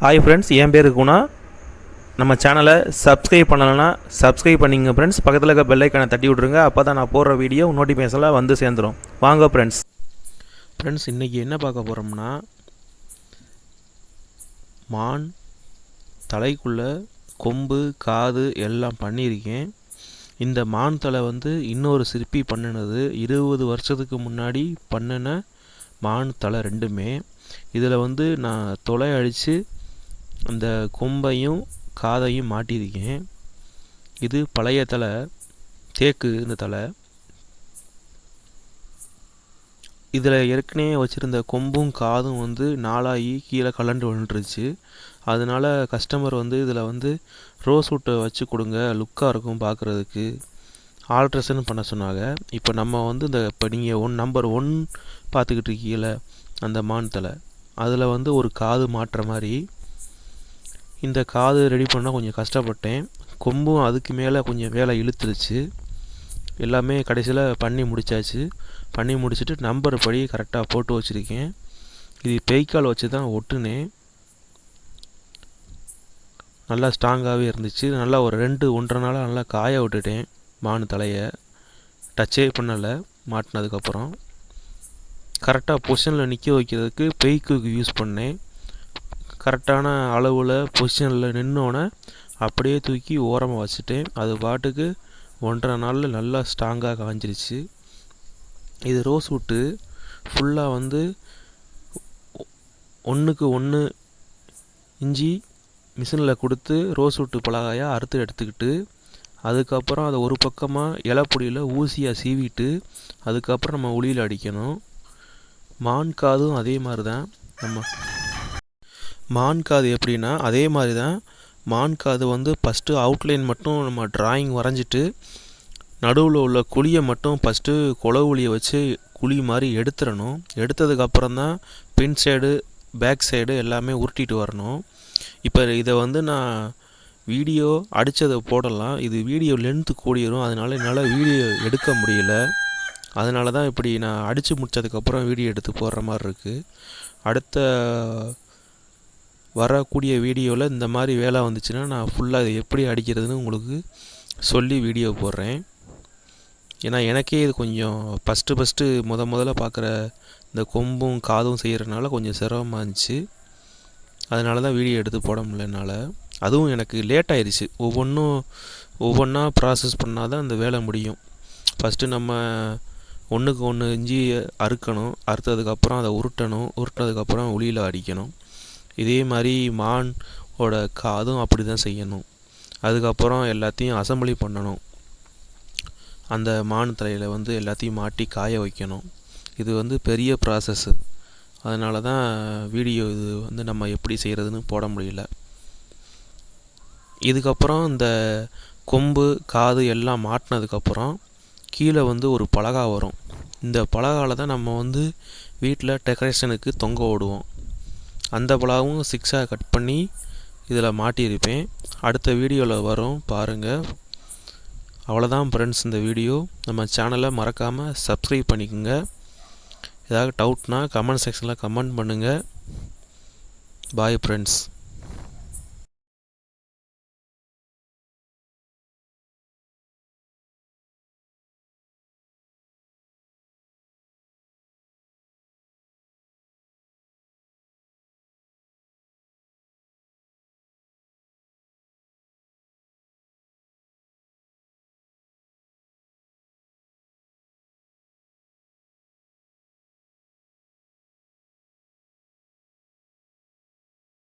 Hi friends, என் பேர் குணா. நம்ம சேனலை சப்ஸ்கிரைப் பண்ணலைன்னா சப்ஸ்கிரைப் பண்ணிங்க ஃப்ரெண்ட்ஸ். பக்கத்தில் இருக்க பெல் ஐக்கானை தட்டி விட்ருங்க. அப்போ தான் நான் போடுற வீடியோ நோட்டிஃபிகேஷனில் வந்து சேர்ந்துடும். வாங்க ஃப்ரெண்ட்ஸ் இன்றைக்கி என்ன பார்க்க போகிறோம்னா, மான் தலைக்குள்ளே கொம்பு காது எல்லாம் பண்ணியிருக்கேன். இந்த மான் தலை இன்னொரு சிற்பி பண்ணினது 20 வருஷத்துக்கு முன்னாடி பண்ணின மான் தலை ரெண்டுமே. இதில் நான் தொலை அடித்து அந்த கொம்பையும் காதையும் மாட்டியிருக்கேன். இது பழைய தலை, தேக்கு இந்த தலை. இதில் ஏற்கனவே வச்சுருந்த கொம்பும் காதும் நாளாகி கீழே கலண்டு விழுந்துருச்சு. அதனால கஸ்டமர் இதில் ரோஸ் வுட்டை வச்சு கொடுங்க, லுக்காக இருக்கும் பார்க்குறதுக்கு, ஆல்ட்ரேஷன் பண்ண சொன்னாங்க. இப்போ நம்ம இந்த இப்போ நீங்கள் நம்பர் 1 பார்த்துக்கிட்டு இருக்கீங்கள அந்த மான் தலை, அதில் ஒரு காது மாட்டுற மாதிரி. இந்த காது ரெடி பண்ணால் கொஞ்சம் கஷ்டப்பட்டேன். கொம்பும் அதுக்கு மேலே கொஞ்சம் வேலை இழுத்துருச்சு. எல்லாமே கடைசியில் பண்ணி முடித்தாச்சு. பண்ணி முடிச்சுட்டு நம்பர் படி கரெக்டாக போட்டு வச்சுருக்கேன். இது பெய்க்கால் வச்சு தான் ஒட்டுனேன். நல்லா ஸ்ட்ராங்காகவே இருந்துச்சு. நல்லா ஒரு 1.5 நாளாக நல்லா காய விட்டுட்டேன். மான் தலையை டச்சே பண்ணலை. மாட்டினதுக்கப்புறம் கரெக்டாக பொசிஷனில் நிற்க வைக்கிறதுக்கு பெய்க்கு யூஸ் பண்ணேன். கரெக்டான அளவில் பொசிஷனில் நின்னோன்னே அப்படியே தூக்கி ஓரமாக வச்சுட்டேன். அது பாட்டுக்கு 1.5 நாளில் நல்லா ஸ்ட்ராங்காக காஞ்சிருச்சு. இது ரோஸ் வுட்டு ஃபுல்லாக 1க்கு 1 இஞ்சி மிஷினில் கொடுத்து ரோஸ் வுட்டு பலகாயாக அறுத்து எடுத்துக்கிட்டு, அதுக்கப்புறம் அதை ஒரு பக்கமாக இலைப்பொடியில் ஊசியாக சீவிட்டு அதுக்கப்புறம் நம்ம உளியில் அடிக்கணும். மான் காதும் அதே மாதிரி தான். மான் காது எப்படின்னா அதே மாதிரி தான். மான் காது ஃபஸ்ட்டு அவுட்லைன் மட்டும் நம்ம ட்ராயிங் வரைஞ்சிட்டு நடுவில் உள்ள குழியை மட்டும் ஃபஸ்ட்டு குளவுளியை வச்சு குழி மாதிரி எடுத்துடணும். எடுத்ததுக்கப்புறம் தான் பின் சைடு பேக் சைடு எல்லாமே உருட்டிட்டு வரணும். இப்போ இதை நான் வீடியோ அடித்ததை போடலாம். இது வீடியோ லென்த்து கூடிரும். அதனால் என்னால் வீடியோ எடுக்க முடியல. அதனால தான் இப்படி நான் அடித்து முடித்ததுக்கப்புறம் வீடியோ எடுத்து போடுற மாதிரி இருக்குது. அடுத்த வரக்கூடிய வீடியோவில் இந்த மாதிரி வேலை வந்துச்சுன்னா நான் ஃபுல்லாக இதை எப்படி அடிக்கிறதுன்னு உங்களுக்கு சொல்லி வீடியோ போடுறேன். ஏன்னா எனக்கே இது கொஞ்சம் ஃபஸ்ட்டு முதல்ல பார்க்குற இந்த கொம்பும் காதும் செய்கிறதுனால கொஞ்சம் சிரமமாக இருந்துச்சு. அதனால தான் வீடியோ எடுத்து போட முடியல என்னால். அதுவும் எனக்கு லேட் ஆயிடுச்சு. ஒவ்வொன்றா ப்ராசஸ் பண்ணால் தான் அந்த வேலை முடியும். ஃபஸ்ட்டு நம்ம 1க்கு 1 இஞ்சி அறுக்கணும். அறுத்ததுக்கப்புறம் அதை உருட்டணும். உருட்டினதுக்கப்புறம் உளியில் அடிக்கணும். இதே மாதிரி மானோட காதும் அப்படி தான் செய்யணும். அதுக்கப்புறம் எல்லாத்தையும் அசம்பிளி பண்ணணும். அந்த மான் தலையில் எல்லாத்தையும் மாட்டி காய வைக்கணும். இது பெரிய ப்ராசஸ்ஸு. அதனால தான் வீடியோ இது நம்ம எப்படி செய்கிறதுன்னு போட முடியல. இதுக்கப்புறம் இந்த கொம்பு காது எல்லாம் மாட்டினதுக்கப்புறம் கீழே ஒரு பலகா வரும். இந்த பலகாவில் தான் நம்ம வீட்டில் டெக்கரேஷனுக்கு தொங்க விடுவோம். அந்த பலகாவும் 6ஆக கட் பண்ணி இதில் மாட்டியிருப்பேன். அடுத்த வீடியோவில் வரும் பாருங்கள். அவ்வளோதான் ஃப்ரெண்ட்ஸ் இந்த வீடியோ. நம்ம சேனலை மறக்காமல் சப்ஸ்கிரைப் பண்ணிக்கோங்க. ஏதாவது டவுட்னா கமெண்ட் செக்ஷனில் கமெண்ட் பண்ணுங்கள். Bye friends.